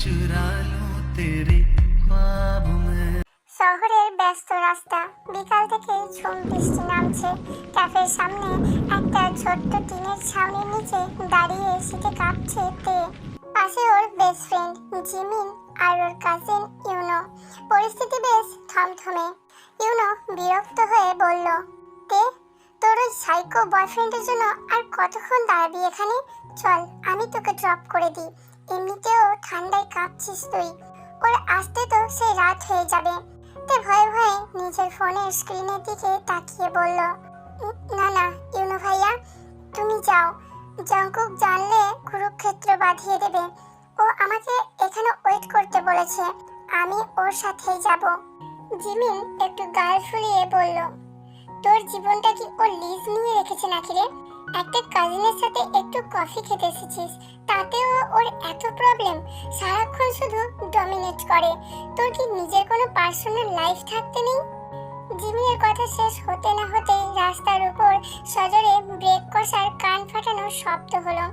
चुरा लूं तेरे ख्वाब में। শহরের ব্যস্ত রাস্তা, বিকাল থেকে ঝুম বৃষ্টি নামছে। ক্যাফের সামনে একটা ছোট্ট টিনের ছাউনির নিচে দাঁড়িয়ে শীতে কাঁপছে তে। পাশে ওর বেস্ট ফ্রেন্ড জিমিন আর ওর কাজিন ইউনো। পরিস্থিতি বেশ থমথমে। ইউনো বিরক্ত হয়ে বলল, তে, তোর ওই সাইকো বয়ফ্রেন্ডের জন্য আর কতক্ষণ দাঁড়াবি এখানে? চল, আমি তোকে ড্রপ করে দিই। এমনিতেও ঠান্ডায় কাঁপছিস তুই। ওর আসতে তো সেই রাত হয়ে যাবে। তে ভয়ে ভয়ে নিজের ফোনের স্ক্রিনের দিকে তাকিয়ে বলল, না না ইউনো ভাইয়া, তুমি যাও। জঙ্কুক জানলে কুরুক্ষেত্র বাঁধিয়ে দেবে। ও আমাকে এখানে ওয়েট করতে বলেছে, আমি ওর সাথেই যাব। জিমিন একটু গাল ফুলিয়ে বলল, তোর জীবনটা কি ও লিজ নিয়ে রেখেছে নাকি রে? একটা কাজিনের সাথে একটু কফি খেতে এসেছিস, তাতেও ওর এত প্রবলেম। সারাক্ষণ শুধু ডমিনেট করে। তোর কি নিজের কোনো পার্সোনাল লাইফ থাকতে নেই? জিমিনের কথা শেষ হতে না হতেই রাস্তার উপর সজোরে ব্রেক কষার কান ফাটানোর শব্দ হলো।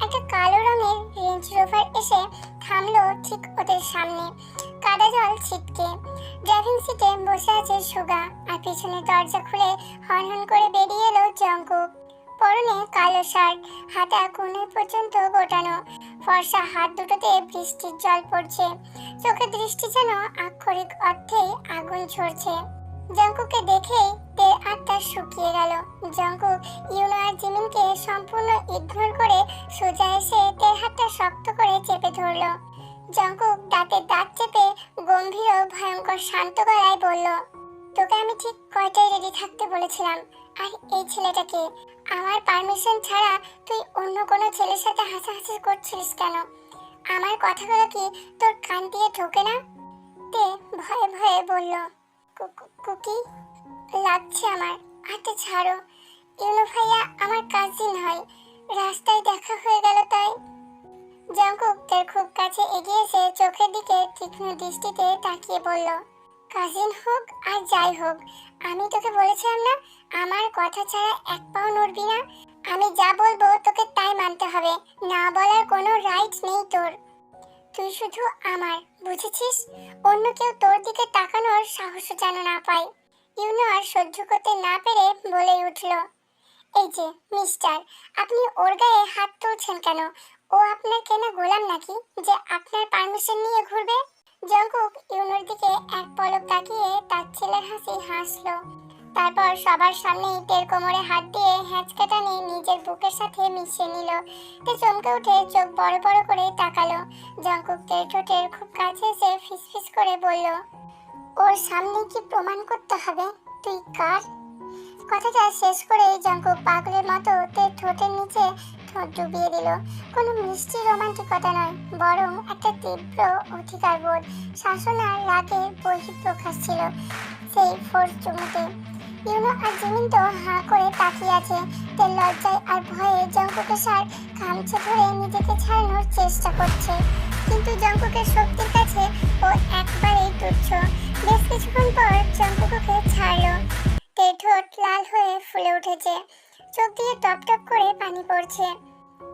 একটা কালো রঙের রেঞ্জ রোভার এসে থামলো ঠিক ওদের সামনে, কাদা জল ছিটকে। ড্রাইভিং সিটে বসে আছে সুগা, আর পিছনের দরজা খুলে হনহন করে বেরিয়ে এলো জঙ্কুক। পরনে কালো শার্ট, হাতা কোণে পর্যন্ত গোটানো, ফর্সা হাত দুটোতে বৃষ্টির জল পড়ছে। চোখের দৃষ্টি যেন আক্ষরিক অর্থেই আগুন ঝরছে। জঙ্কুককে দেখেই তের আত্মা শুকিয়ে গেল। জঙ্কুক ইউনো আর জিমিনকে সম্পূর্ণ ইগনোর করে সোজা এসে তের হাতটা শক্ত করে চেপে ধরলো। জঙ্কুক দাঁতে দাঁত চেপে গম্ভীর ও ভয়ঙ্কর শান্ত গলায় বলল, তোকে আমি ঠিক কয়টায় রেডি থাকতে বলেছিলাম? আর এই ছেলেটাকে আমার পারমিশন ছাড়া তুই অন্য কোনো ছেলের সাথে হাসাহাসি করছিলিস কেন? আমার কথাগুলো কি তোর কান দিয়ে ঢোকে না? তে ভয়ে ভয়ে বলল, কুকি, লাগছে আমার, হাতে ছাড়ো। ইউনো ভাইয়া আমার কাজিন হয়, রাস্তায় দেখা হয়ে গেল তাই। জঙ্কুক তার খুব কাছে এগিয়ে এসে চোখের দিকে তীক্ষ্ণ দৃষ্টিতে তাকিয়ে বলল, কাজিন হোক আর যাই হোক, আমি তোকে বলেছিলাম না আমার কথা ছাড়া এক পাও নড়বি না। আমি যা বলবো তোকে তাই মানতে হবে, না বলার কোনো রাইট নেই তোর। তুই শুধু আমার, বুঝেছিস? অন্য কেউ তোর দিকে তাকানোর সাহস যেন না পায়। ইউনো আর সহ্য করতে না পেরে বলে উঠল, এই যে মিস্টার, আপনি ওর গায়ে হাত তুলছেন কেন? ও আপনার কেনা গোলাম নাকি যে আপনার পারমিশন নিয়ে ঘুরবে? জঙ্কুক ইউনোর দিকে এক পলক তাকিয়ে তার ছেলের হাসি হাসলো। তারপর সবার সামনে তের কোমরে হাত দিয়ে হ্যাঁচকাটা নিয়ে নিজের বুকের সাথে মিশিয়ে নিল। তে চমকে উঠে চোখ বড় বড় করে তাকালো। জঙ্কুক তের ঠোঁটের খুব কাছে এসে ফিসফিস করে বলল, ওর সামনে কি প্রমাণ করতে হবে তুই কার? কথাটা শেষ করে জঙ্কুক পাগলের মতো তের ঠোঁটের নিচে ঠোঁট ডুবিয়ে দিল। কোনো মিষ্টি রোমান্টিকতা নয়, বরং একটা তীব্র অধিকারবোধ, শাসন আর রাগের বহিঃপ্রকাশ ছিল সেই ফোর্স চুমুতে। ইউনো আর জিমিন তো হাঁ করে তাকিয়ে আছে। তের লজ্জায় আর ভয়ে জঙ্কুকের শার্ট খামচে ধরে নিজেকে ছাড়ানোর চেষ্টা করছে, কিন্তু জঙ্কুকের শক্তির কাছে ও একবারেই তুচ্ছ। বেশ কিছুক্ষণ পর জঙ্কুককে ছাড়লো। তের ঠোঁট লাল হয়ে ফুলে উঠেছে, চোখ দিয়ে টপ টপ করে পানি পড়ছে।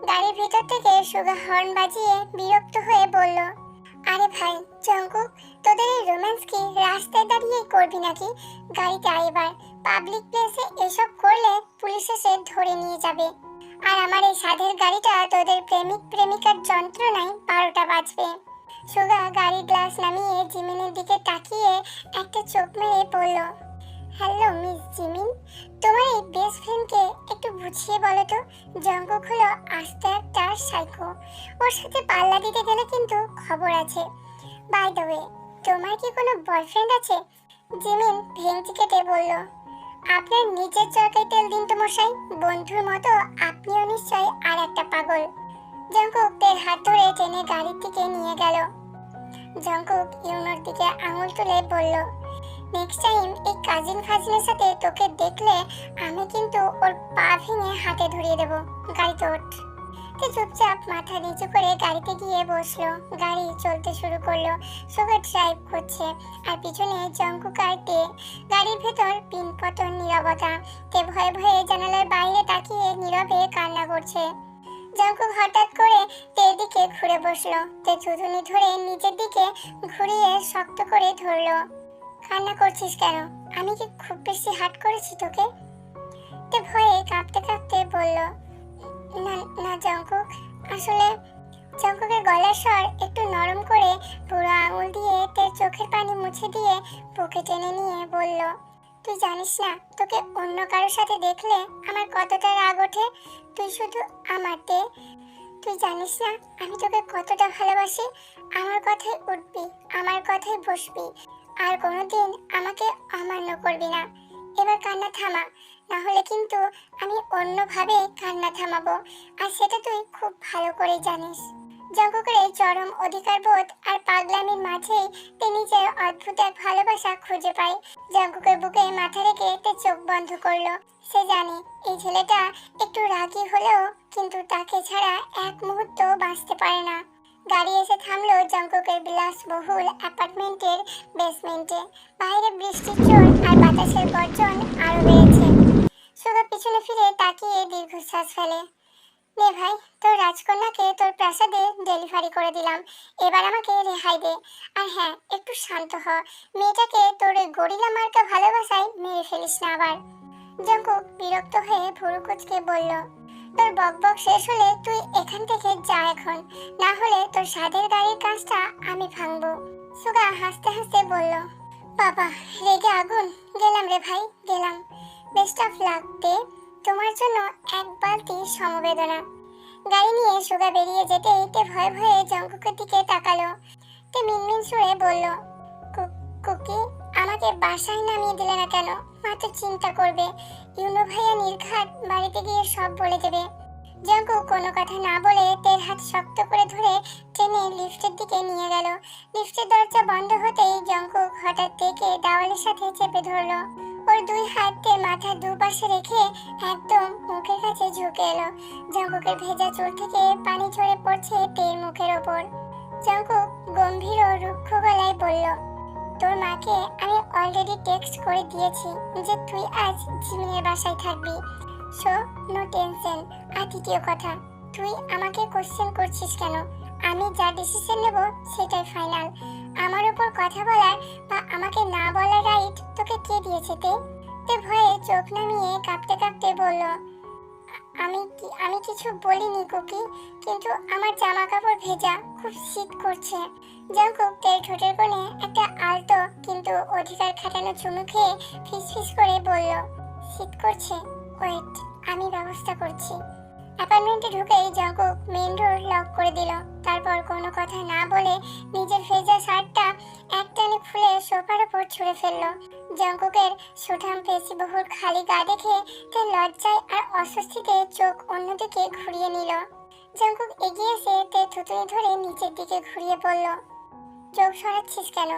গাড়ির ভিতর থেকে সুগা হর্ন বাজিয়ে বিরক্ত হয়ে বলল, আরে ভাই জঙ্কুক, তোদের এই রোম্যান্স কি রাস্তায় দাঁড়িয়েই করবি নাকি? গাড়িতে আয় এবার। পাবলিক প্লেসে এসব করলে পুলিশ এসে ধরে নিয়ে যাবে, আর আমার এই সাধের গাড়িটা তোদের প্রেমিক প্রেমিকার যন্ত্রণায় 12টা বাজবে। সুগা গাড়ির গ্লাস নামিয়ে জিমিনের দিকে তাকিয়ে একটা চোখ মেরে বলল, হ্যালো মিস জিমিন, তোমার এই বেস্ট ফ্রেন্ডকে একটু বুঝিয়ে বলো তো। জঙ্কুক হলো আস্তে একটা সাইকো, ওর সাথে পাল্লা দিতে গেলে কিন্তু খবর আছে। বাই দ্য ওয়ে, তোমার কি কোনো বয়ফ্রেন্ড আছে? জিমিন ভেঙচি কেটে বলল, আপনার নিজের চরকায় তেল দিন তো মশাই, বন্ধুর মতো আপনিও নিশ্চয় আর একটা পাগল। জঙ্কুক তের হাত ধরে টেনে গাড়ির দিকে নিয়ে গেল। জঙ্কুক ইউনোর দিকে আঙুল তুলে বলল, নেক্সট টাইম এই কাজিন ফাজিনের সাথে তোকে দেখলে আমি কিন্তু ওর পা ভেঙে হাতে ধরিয়ে দেবো। গাড়িতে ওঠ। তে চুপচাপ মাথা নিচু করে গাড়িতে গিয়ে বসলো। গাড়ি চলতে শুরু করলো। সুগা ড্রাইভ করছে আর পিছনে জঙ্কুক আর তে। গাড়ির ভেতর পিনপতন নীরবতা। তে ভয়ে ভয়ে জানালার বাইরে তাকিয়ে নীরবে কান্না করছে। জঙ্কুক হঠাৎ করে তের দিকে ঘুরে বসলো। তে থুথুনি ধরে নিচের দিকে ঘুরিয়ে শক্ত করে ধরলো। কান্না করছিস কেন? আমি কি খুব বেশি হার্ট করেছি তোকে? তে ভয়ে কাঁপতে কাঁপতে বলল, না না জঙ্কুক, আসলে। জঙ্কুকের গলার স্বর একটু নরম করে পুরো আঙুল দিয়ে তের চোখের পানি মুছে দিয়ে বুকে টেনে নিয়ে বলল, তুই জানিস না তোকে অন্য কারোর সাথে দেখলে আমার কতটা রাগ ওঠে। তুই শুধু আমার তে। তুই জানিস না আমি তোকে কতটা ভালোবাসি। আমার কথায় উঠবি, আমার কথায় বসবি, আর কোনোদিন আমাকে অমান্য করবি না। এবার কান্না থামা, না হলে কিন্তু আমি অন্যভাবে কান্না থামাবো, আর সেটা তুই খুব ভালো করে জানিস। জঙ্কুকের এই চরম অধিকার বোধ আর পাগলামির মাঝেই তে নিজের অদ্ভুত এক ভালোবাসা খুঁজে পায়। জঙ্কুকের বুকে মাথা রেখে তে চোখ বন্ধ করলো। সে জানে এই ছেলেটা একটু রাগী হলেও কিন্তু তাকে ছাড়া এক মুহূর্ত বাঁচতে পারে না। গাড়ি এসে থামলো জঙ্কুকের বিলাসবহুল অ্যাপার্টমেন্টের বেসমেন্টে। বাইরে বৃষ্টির চোট আর বাতাসের গর্জন আরো বেড়েছে। সুগা পিছনে ফিরে তাকিয়ে দীর্ঘশ্বাস ফেলে। নে ভাই, তোর রাজকন্যাকে তোর প্রাসাদে ডেলিভারি করে দিলাম, এবার আমাকে রেহাই দে। আর হ্যাঁ, একটু শান্ত হ, মেয়েটাকে তোর ওই গরিলা মার্কা ভালোবাসায় মেরে ফেলিস না আবার। জঙ্কুক বিরক্ত হয়ে ভুরু কুঁচকে বলল, তোর বকবক শেষ হলে তুই এখান থেকে যা এখন, না হলে তোর সাধের গাড়ির কাজটা আমি ভাঙবো। সুগা হাসতে হাসতে বলল, বাবা রেগে আগুন, গেলাম রে ভাই গেলাম। বেস্ট অফ লাক দে, তোমার জন্য এক বালতি সমবেদনা। গাড়ি নিয়ে সুগা বেরিয়ে যেতেই তে ভয়ে ভয়ে জঙ্কুকের দিকে তাকালো। তে মিনমিন সুরে বলল, কুকি, আমাকে বাসায় নামিয়ে দিলে না কেন? মা তো চিন্তা করবে, ইউনো ভাইয়া নির্ঘাত বাড়িতে গিয়ে সব বলে দেবে। জঙ্কুক কোনো কথা না বলে তের হাত শক্ত করে ধরে টেনে লিফটের দিকে নিয়ে গেল। লিফটের দরজা বন্ধ হতেই জঙ্কুক হঠাৎ থেকে দেওয়ালের সাথে চেপে ধরলো। ওর দুই হাত তের মাথার দুপাশে রেখে একদম মুখের কাছে ঝুঁকে এলো। জঙ্কুকের ভেজা চুল থেকে পানি ঝরে পড়ছে তের মুখের ওপর। জঙ্কুক গম্ভীর ও রুক্ষ গলায় বলল, তোর মাকে আমি অলরেডি টেক্সট করে দিয়েছি যে তুই আজ জিমিনের বাসায় থাকবি। So no tension. আর দ্বিতীয় কথা, তুই আমাকে কোশ্চেন করছিস কেন? আমি যা ডিসিশন নেব সেটাই ফাইনাল। আমার উপর কথা বলার বা আমাকে না বলার রাইট তোকে কে দিয়েছে তে? তে ভয়ে চোখ নামিয়ে কাঁপতে কাঁপতে বলল, আমি কিছু বলিনি কুকি, কিন্তু আমার জামা কাপড় ভেজা, খুব শীত করছে। জঙ্কুক তের ঠোঁটের কোণে একটা আলতো কিন্তু অধিকার খাটানো চুমু খেয়ে ফিসফিস করে বলল, শীত করছে? ওয়েট, আমি ব্যবস্থা করছি। অ্যাপার্টমেন্টে ঢুকেই জঙ্কুক মেইন ডোর লক করে দিল। তারপর কোনো কথা না বলে নিজের ভেজা শার্টটা একটানে খুলে সোফার উপর ছুঁড়ে ফেললো। জঙ্কুকের সুঠাম পেশিবহুল খালি গা দেখে তার লজ্জায় আর অস্বস্তিতে চোখ অন্যদিকে ঘুরিয়ে নিল। জঙ্কুক এগিয়ে এসে তের থুতনি ধরে নিচের দিকে ঘুরিয়ে বলল, চোখ সরাচ্ছিস কেন?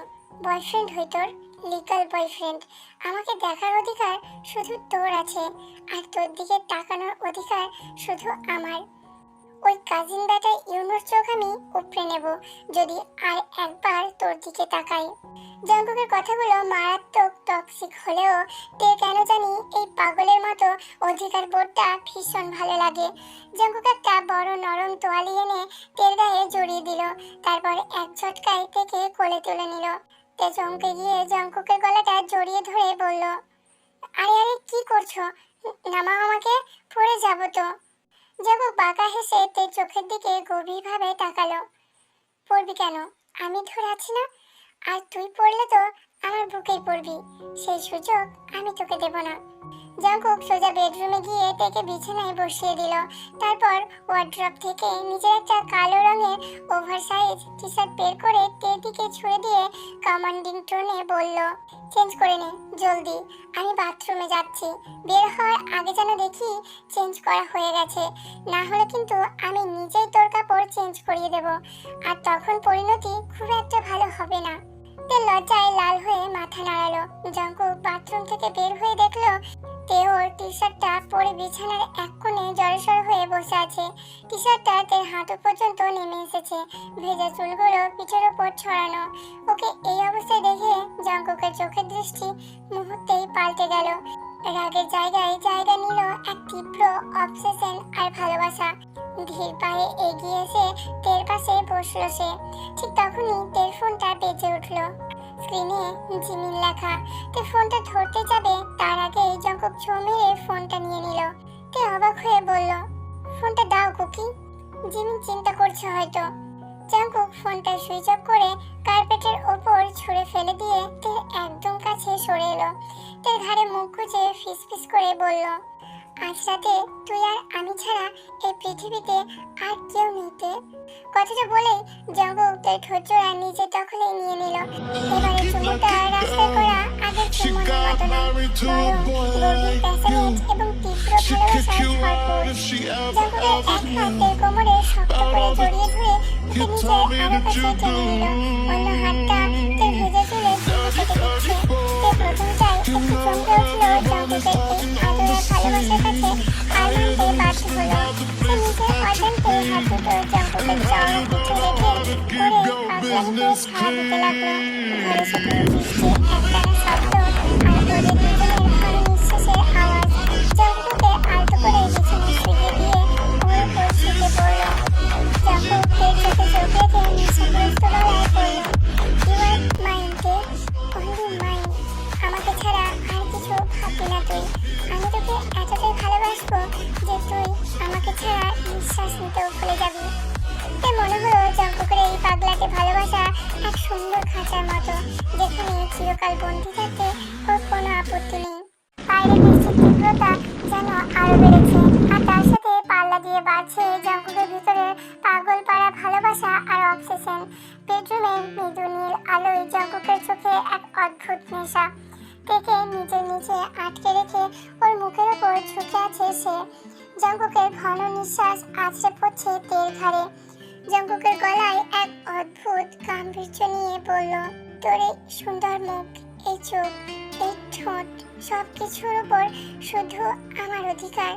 বয়ফ্রেন্ড হই তোর, লিগাল বয়ফ্রেন্ড। আমাকে দেখার অধিকার শুধু তোর আছে, আর তোর দিকে তাকানোর অধিকার শুধু আমার। ওই কাজিন বেটা ইউনোর চোখ আমি উপড়ে নেব যদি আর একবার তোর দিকে তাকাই। জঙ্কুকের কথাগুলো মারাত্মক টক্সিক হলেও তে কেন জানি এই পাগলের মতো অধিকার বোধটা ভীষণ ভালো লাগে। জঙ্কুক একটা বড় নরম তোয়ালি এনে তের গায়ে জড়িয়ে দিল। তারপর এক ঝটকায় তেকে কোলে তুলে নিল। তে চমকে গিয়ে জঙ্কুকের গলাটা জড়িয়ে ধরে বলল, আরে আরে কি করছো? নামাও আমাকে, পড়ে যাবো তো। জঙ্কুক বাঁকা হেসে তের চোখের দিকে গভীরভাবে তাকালো। পড়বি কেন? আমি ধরে আছি না, আর তুই পড়লে তো আমার বুকেই পড়বি, সেই সুযোগ আমি তোকে দেব না। জঙ্কুক সোজা বেডরুমে গিয়ে তেকে বিছানায় বসিয়ে দিল। তারপর ওয়ার্ড্রপ থেকে নিজের একটা কালো রঙের ওভারসাইজ টি শার্ট বের করে তের দিকে ছুঁড়ে দিয়ে কমান্ডিং টোনে বলল, চেঞ্জ করে নে জলদি, আমি বাথরুমে যাচ্ছি। বের হওয়ার আগে যেন দেখি চেঞ্জ করা হয়ে গেছে, না হলে কিন্তু আমি নিজেই তোর কাপড় চেঞ্জ করিয়ে দেব, আর তখন পরিণতি খুব একটা ভালো হবে না। তে লজ্জায় লাল হয়ে মাথা নাড়ালো। জঙ্কুক বাথরুম থেকে বের হয়ে দেখলো তে ওর টি শার্টটা পরে বিছানার এক কোণে জড়সড় হয়ে বসে আছে। টি শার্টটা তের হাঁটু পর্যন্ত নেমে এসেছে, ভেজা চুলগুলো পিঠের ওপর ছড়ানো। ওকে এই অবস্থায় দেখে জঙ্কুকের চোখের দৃষ্টি মুহূর্তেই পাল্টে গেল। রাগের জায়গায় জায়গা নিল এক তীব্র অবসেশন আর ভালোবাসা। ধীর পায়ে এগিয়ে এসে তের পাশে বসলো সে। ঠিক তখনই তের ফোনটা বেজে উঠলো। স্ক্রিনে জিমিন লেখা। তে ফোনটা ধরতে যাবে তার আগে জঙ্কুক ছো মেরে ফোনটা নিয়ে নিল। তে অবাক হয়ে বলল, ফোনটা দাও কুকি। জিমিন চিন্তা করছে হয়তো। জঙ্কুক ফোনটা সুইচ অফ করে কার্পেটের ওপর ছুঁড়ে ফেলে দিয়ে তের একদম কাছে সরে এলো। তের ঘাড়ে মুখ গুজে ফিসফিস করে বলল, আজ রাতে তুই আর আমি ছাড়া এই পৃথিবীতে আর কেউ নেই তে। কথাটা বলেই জঙ্কুক তের ঠোঁটজোড়া নিজের দখলে নিয়ে নিল। এবারে চুমুটা রাস্তায় করা আগের চুমুনের মতো নয়, বরং গভীর প্যাশনেট এবং তীব্র ভালোবাসার ভরপুর। জঙ্কুকের এক হাত তের কোমরে শক্ত করে জড়িয়ে ধরে ওকে নিজের আরো কাছে টেনে নিল। অন্য হাতটা তের ভেজা চুলে চুমু কেটে দিচ্ছে। তে প্রথমটাই একটু চমকে উঠল জঙ্কুকের এই আদরের ভালোবাসার কাছে আর মানতে বাধ্য হলো। সে নিজের অজান্তে হাত দুটো জঙ্কুকের চওড়া পিঠে রেখে করে পাগলামিতে ছাড়া দিতে লাগলো। ঘরে শুধু বৃষ্টি, একটানা শব্দ আর ওদের দুজনের ভারী নিঃশ্বাসের আওয়াজ। জঙ্কুকে আলতো করে বিছানায় শুইয়ে দিয়ে ওর উপর শুতে পড়ল। জঙ্কুক তের চোখে চোখ রেখে নেশাগ্রস্ত গলায় বলল, ইউ আর মাইন তে, অনলি মাইন। আমাকে ছাড়া আর কিছু ভাববি না তুই। আমি তোকে এতটাই ভালোবাসবো যে তুই আমাকে ছাড়া নিঃশ্বাস নিতেও ভুলে যাবি। তে মনে হলো জঙ্কুকের এই পাগলাটে ভালোবাসা এক সুন্দর খাঁচার মতো, যেখানে চিরকাল বন্দী থাকতে ওর কোনো আপত্তি নেই। বাইরে বৃষ্টির তীব্রতা যেন আরো বেড়েছে, আর তার সাথে পাল্লা দিয়ে বাড়ছে জঙ্কুকের ভিতরে পাগল পাড়া ভালোবাসা আর অবসেশন। বেডরুমের মৃদু নীল আলোয় জঙ্কুকের চোখে এক অদ্ভুত নেশা। তেকে নিজের নিচে আটকে রেখে ওর মুখের ওপর ঝুঁকে আছে সে। জঙ্কুকের ঘন নিঃশ্বাস আছড়ে পড়ছে তের ঘাড়ে। জঙ্কুকের গলায় এক অদ্ভুত গাম্ভীর্য নিয়ে বলল, তোর এই সুন্দর মুখ, এই চোখ, এই ঠোঁট, সবকিছুর উপর শুধু আমার অধিকার।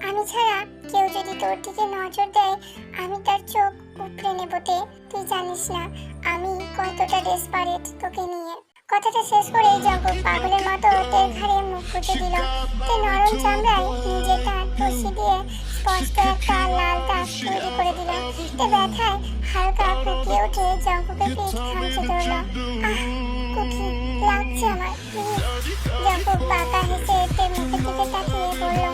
আমি ছাড়া কেউ যদি তোর দিকে নজর দেয় আমি তার চোখ উপড়ে নেবতে। তুই জানিস না আমি কতটা ডেসপারেট তোকে নিয়ে। কথাটা শেষ করে জঙ্কুক পাগলের মতো তের ঘাড়ে মুখ গুজে দিল। তে নরম চামড়ায় নিজের দাঁত বসিয়ে দিয়ে স্পষ্ট একটা লাল দাগ তৈরি করে দিল। তে ব্যথায় হালকা কুকিয়ে উঠে জঙ্কুকের পিঠ খামচে ধরল। আহ কুকি, লাগছে আমার, প্লিজ। জঙ্কুক বাঁকা হেসে তের মুখের দিকে তাকিয়ে বলল,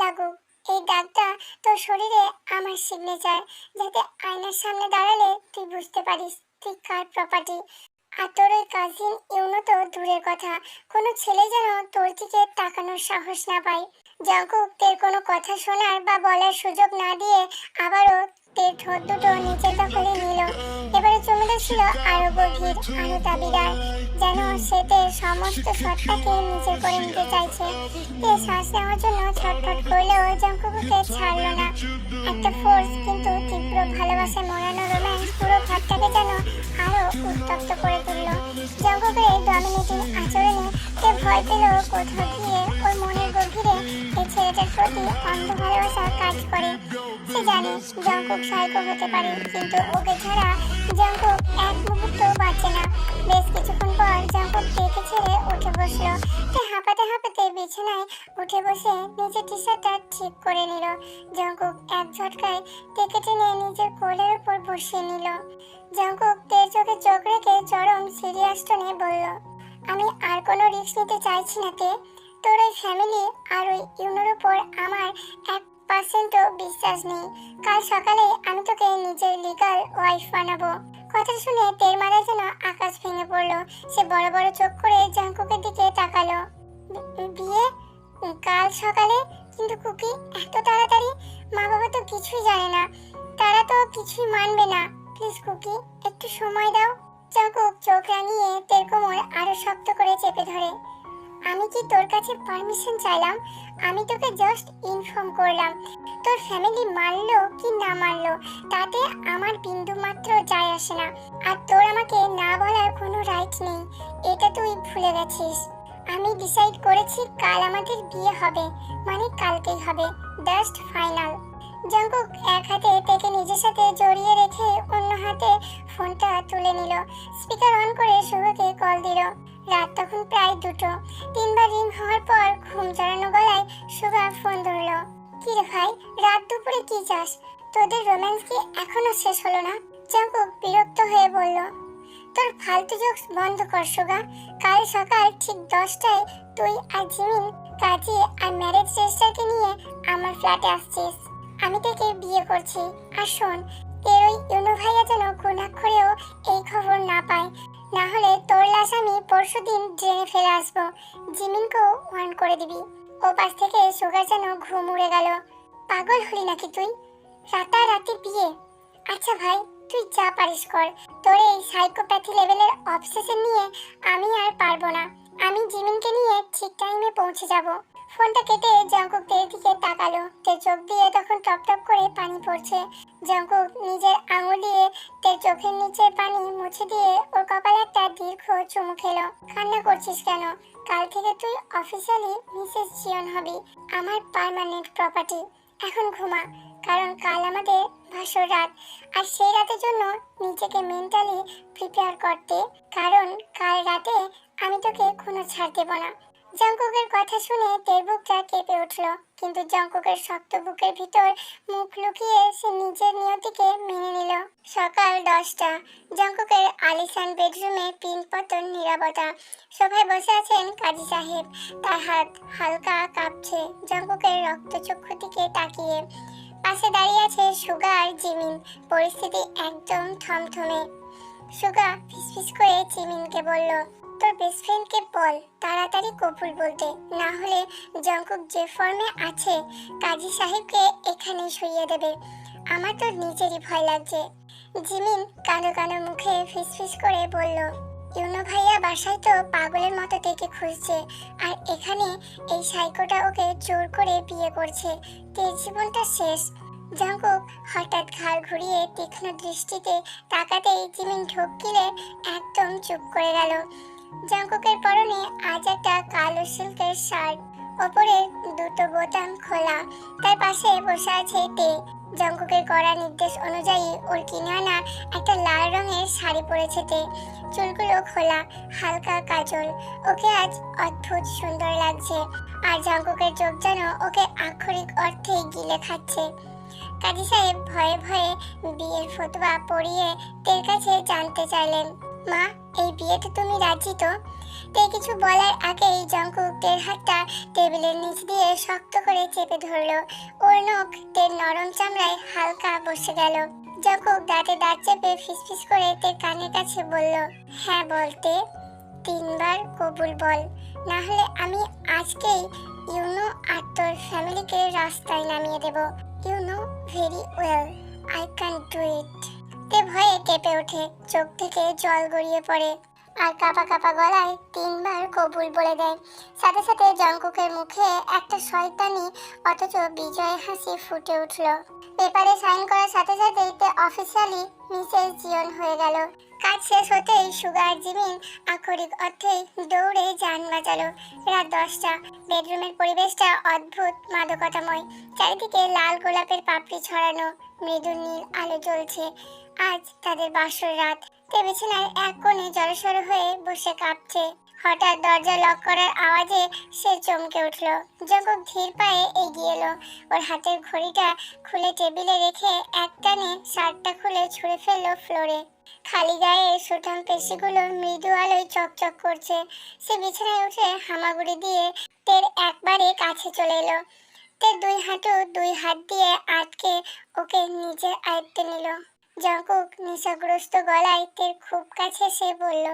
লাগুক। এই দাগটা তোর শরীরে আমার সিগনেচার, যাতে আয়নার সামনে দাঁড়ালে তুই বুঝতে পারিস তুই কার প্রপার্টি। আর তোর ওই কাজিন ইউনো তো দূরের কথা, কোনো ছেলে যেন তোর দিকে তাকানোর সাহস না পায়। জঙ্কুক তের কোনো কথা শোনার বা বলার সুযোগ না দিয়ে আবারও তের ঠোঁট দুটো নিচের দখলে নিল। এবারে চুমুটা ছিল আরো গভীর, আরো দাবিদার, যেন সে তের সমস্ত সত্তাকে নিজের করে নিতে চাইছে। তে শ্বাস নেওয়ার জন্য ছটফট করলেও জঙ্কুককে ছাড়ল না। একটা ফোর্স কিন্তু তীব্র ভালোবাসায় মোড়ানো রোম্যান্স পুরো ঘরটাকে যেন আরো উত্তপ্ত করে তুলল। জঙ্কুকের এই ডমিনেটিং আচরণে তে ভয় পেল কোথাও গিয়ে ওর মনের গভীরে এই ছেলেটার প্রতি অন্ধ ভালোবাসা কাজ করে। সে জানে জঙ্কুক সাইকো হতে পারে, কিন্তু ওকে ছাড়া জঙ্কুক এক মুহূর্ত বাঁচে না। বেশ কিছুক্ষণ পর জঙ্কুক তেকে ছেড়ে উঠে বসলো। তে হাঁপাতে হাঁপাতে বিছানায় উঠে বসে নিজের টি শার্টটা ঠিক করে নিল। জঙ্কুক এক ঝটকায় তেকে টেনে নিজের কোলের উপর বসিয়ে নিল। জঙ্কুক তের চোখে চোখ রেখে চরম সিরিয়াস টোনে বলল, আমি আর কোনো রিস্ক নিতে চাইছি না তে। তোর ওই ফ্যামিলি আর ওই ইউনোর উপর আমার 1% বিশ্বাস নেই। কাল সকালে আমি তোকে নিজের লিগাল ওয়াইফ বানাবো। কথা শুনে তের মাথায় যেন আকাশ ভেঙে পড়লো। সে বড় বড় চোখ করে জঙ্কুকের দিকে তাকালো। বিয়ে কাল সকালে? কিন্তু কুকি, এত তাড়াতাড়ি? মা বাবা তো কিছুই জানে না, তারা তো কিছুই মানবে না। প্লিজ কুকি, একটু সময় দাও। জঙ্কুক চোখ রাঙিয়ে তের কোমর আরো শক্ত করে চেপে ধরে। আমি কি তোর কাছে পারমিশন চাইলাম? আমি তোকে জাস্ট ইনফর্ম করলাম। তোর ফ্যামিলি মানলো কি না মানলো তাতে আমার বিন্দু মাত্র যায় আসে না। আর তোর আমাকে না বলার কোনো রাইট নেই, এটা তুই ভুলে গেছিস। আমি ডিসাইড করেছি কাল আমাদের বিয়ে হবে, মানে কালকেই হবে, জাস্ট ফাইনাল। জঙ্কুক এক হাতে তেকে নিজের সাথে জড়িয়ে রেখে অন্য হাতে ফোনটা তুলে নিল। স্পিকার অন করে শুভকে কল দিল। রাত তখন প্রায় 2টো। 3বার রিং হওয়ার পর ঘুম জড়ানো গলায় শুভা ফোন ধরলো। কি রে ভাই, রাত দুপুরে কি চাস? তোদের রোম্যান্স কি এখনো শেষ হলো না? জঙ্কুক বিরক্ত হয়ে বলল, তোর ফালতু জোকস বন্ধ কর সুগা। কাল সকাল ঠিক 10টায় তুই আর জিমিন কাজী আর ম্যারেজ রেজিস্টারকে নিয়ে আমার ফ্ল্যাটে আসছিস। আমি তোকে বিয়ে করছি। আর শোন, এর ওই ইউনো ভাইয়া যেন কোনাক্ষরেও এই খবর না পায়, না হলে তোর লাশ আমি পরশুদিন ড্রেনে ফেলে আসবো। জিমিনকেও ওয়ার্ন করে দিবি। ও পাশ থেকে সুগার যেন ঘুম উড়ে গেল। পাগল হলি নাকি তুই? রাতারাতি বিয়ে? আচ্ছা ভাই, তুই যা পারিস কর। তোর এই সাইকোপ্যাথি লেভেলের অবসেশন নিয়ে আমি আর পারবো না। আমি জিমিনকে নিয়ে ঠিক টাইমে পৌঁছে যাব। ফোনটা কেটে জঙ্কুক তের দিকে তাকালো। তের চোখ দিয়ে তখন টপ টপ করে পানি পড়ছে। জঙ্কুক নিজের আঙুল দিয়ে তের চোখের নিচে পানি মুছে দিয়ে ওর কপালে একটা দীর্ঘ চুমু খেলো। কান্না করছিস কেন? কাল থেকে তুই অফিসিয়ালি মিসেস জিয়ন হবি, আমার পার্মানেন্ট প্রপার্টি। এখন ঘুমা, কারণ কাল আমাদের ভাসর রাত। আর সেই রাতের জন্য নিজেকে মেন্টালি প্রিপেয়ার করতে, কারণ কাল রাতে আমি তোকে কোনো ছাড় দেব না। জঙ্কুকের কথা শুনে তের বুকটা কেঁপে উঠল, কিন্তু জঙ্কুকের শক্ত বুকের ভিতর মুখ লুকিয়ে সে নিজের নিয়তিকে মেনে নিল। সকাল 10টা। জঙ্কুকের আলিশান বেডরুমে পিনপতন নীরবতা। সোফায় বসে আছেন কাজী সাহেব। তার হাত হালকা কাঁপছে জঙ্কুকের রক্তচক্ষু দিকে তাকিয়ে। পাশে দাঁড়িয়ে আছে সুগা আর জিমিন। পরিস্থিতি একদম থমথমে। সুগা ফিসফিস করে জিমিনকে বলল, তোর বেস্ট ফ্রেন্ডকে বল তাড়াতাড়ি কবুল বলতে, না হলে জঙ্কুক যে ফর্মে আছে কাজী সাহেবকে এখানে শুইয়ে দেবে। আমার তো নিজেরই ভয় লাগছে। জিমিন কাঁদো কাঁদো মুখে ফিসফিস করে বলল, ইউনো ভাইয়া বাসায় তো পাগলের মতো থেকে খুঁজছে, আর এখানে এই সাইকোটা ওকে জোর করে বিয়ে করছে। তের জীবনটা শেষ। জঙ্কুক হঠাৎ ঘাড় ঘুরিয়ে তীক্ষ্ণ দৃষ্টিতে তাকাতেই জিমিন ঢোক গিলে একদম চুপ করে গেল। জঙ্কুকের পরনে আজ একটা কালো সিল্কের শার্ট, ওপরে দুটো বোতাম খোলা। তার পাশে বসে আছে তে। জঙ্কুকের কড়া নির্দেশ অনুযায়ী ওর কিনে আনা একটা লাল রঙের শাড়ি পরেছে তে। চুলগুলো খোলা, হালকা কাজল। ওকে আজ অদ্ভুত সুন্দর লাগছে। আর জঙ্কুকের চোখ যেন ওকে আক্ষরিক অর্থেই গিলে খাচ্ছে। কাজী সাহেব ভয়ে ভয়ে বিয়ের ফতোয়া পড়িয়ে তের কাছে জানতে চাইলেন, মা, এই বিয়েতে তুমি রাজি তো? তে কিছু বলার আগেই জঙ্কুক তের হাতটা টেবিলের নিচ দিয়ে শক্ত করে চেপে ধরলো। ওর নখ তের নরম চামড়ায় হালকা বসে গেল। জঙ্কুক দাঁতে দাঁত চেপে ফিসফিস করে তের কানের কাছে বলল, হ্যাঁ বলতে 3 বার কবুল বল, না হলে আমি আজকেই ইউনো আর তোর ফ্যামিলিকে রাস্তায় নামিয়ে দেব। You know very well I can do it. তে ভয়ে কেঁপে ওঠে, চোখ থেকে জল গড়িয়ে পড়ে, আর কাঁপা কাঁপা গলায় 3 বার কবুল বলে দেয়। সাথে সাথে জঙ্কুকের মুখে একটা শয়তানি অথচ বিজয় হাসি ফুটে উঠল। পেপারে সাইন করার সাথে সাথেই তে অফিসিয়ালি মিসেস জিয়ন হয়ে গেল। কাজ শেষ হতেই সুগা আর জিমিন আক্ষরিক অর্থেই দৌড়ে যান বাঁচালো। রাত 10টা। বেডরুমের পরিবেশটা অদ্ভুত মাদকতাময়। চারিদিকে লাল গোলাপের পাপড়ি ছড়ানো, মৃদু নীল আলো জ্বলছে। আজ তাদের বাসর রাত। তে বিছানার এক কোণে জড়সড় হয়ে বসে কাঁপছে। হঠাৎ দরজা লক করার আওয়াজে সে চমকে উঠল। জঙ্কুক ধীর পায়ে এগিয়ে এলো। ওর হাতের ঘড়িটা খুলে টেবিলে রেখে একটানে শার্টটা খুলে ছুঁড়ে ফেললো ফ্লোরে। খালি গায়ে সুঠাম পেশিগুলো মৃদু আলোয় চকচক করছে। সে বিছানায় উঠে হামাগুড়ি দিয়ে তের একবারে কাছে চলে এলো। তের 2 হাঁটু 2 হাত দিয়ে আটকে ওকে নিজের আয়ত্তে নিল। জঙ্কুক নেশাগ্রস্ত গলায় তের খুব কাছে সে বলল,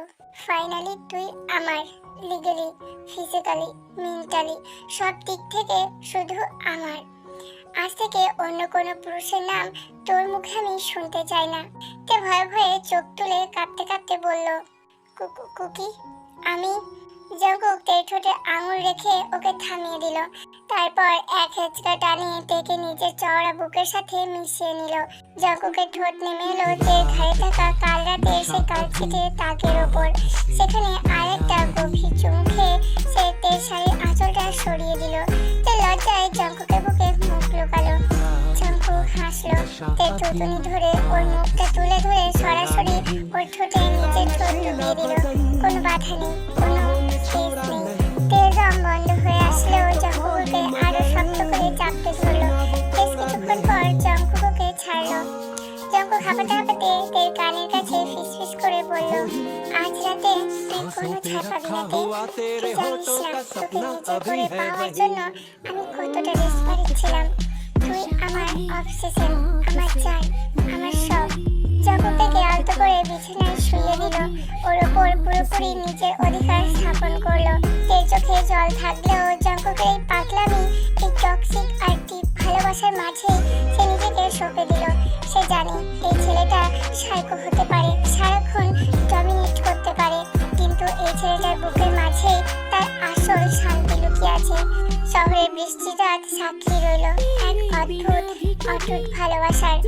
ফাইনালি তুই আমার, লিগালি, ফিজিক্যালি, মেন্টালি, সব দিক থেকে শুধু আমার। আজ থেকে অন্য কোনো পুরুষের নাম তোর মুখে আমি শুনতে চাই না। তে ভয়ে ভয়ে চোখ তুলে কাঁপতে কাঁপতে বলল, কুকি আমি। জঙ্কুক তের ঠোঁটে আঙুল রেখে ওকে থামিয়ে দিল। তারপর এক হেঁচকা টানিয়ে তেকে নিজের চওড়া বুকের সাথে মিশিয়ে নিল। জঙ্কুকের ঠোঁট নেমে এলো তের ঘাড়ে থাকা কাল রাতে সে কালছিটে তাকের ওপর। সেখানে আরেকটা গভীর চুমু খেয়ে সে তের শাড়ির আঁচলটা সরিয়ে দিল। তে লজ্জায় জঙ্কুকের বুকে মুখ লুকালো। জঙ্কুক হাসলো। তের থুতনি ধরে ওর মুখটা তুলে ধরে সরাসরি ওর ঠোঁটে নিজের ঠোঁট ডুবিয়ে দিল। কোনো বাধা নেই, কোনো কেস নেই। তের দম বন্ধ হয়ে আসলেও জঙ্কুককে আরো শক্ত করে চাপতে ধরলো। বেশ কিছুক্ষণ পর জঙ্কুককে ছাড় হাঁপাতে হাঁপাতে তের কানের কাছে ফিসফিস করে বলল, আজ রাতে তুই কোনো ছাই পাবি না তে। তুই জানিস না তোকে নিজের করে পাওয়ার জন্য আমি কতটা ডেসপারেট ছিলাম। তুই আমার অবসেশন, আমার চাই, আমার সব। জঙ্কুককে আলতো করে বিছানায় শুইয়ে দিল, ওর ওপর পুরোপুরি নিজের অধিকার স্থাপন করলো। তের চোখে জল থাকলেও জঙ্কুকের এই পাগলামি, এই টক্সিক আর ডিপ ভালোবাসার মাঝে সে নিজেকে সঁপে দিল। সে জানে এই ছেলেটা সাইকো হতে পারে, সারাক্ষণ ডমিনেট করতে পারে, কিন্তু এই ছেলেটার বুকের মাঝে তার আসল শান্তি লুকিয়ে আছে। শহরের বৃষ্টিরাত সাক্ষী রইল এক অদ্ভুত অটুট ভালোবাসার।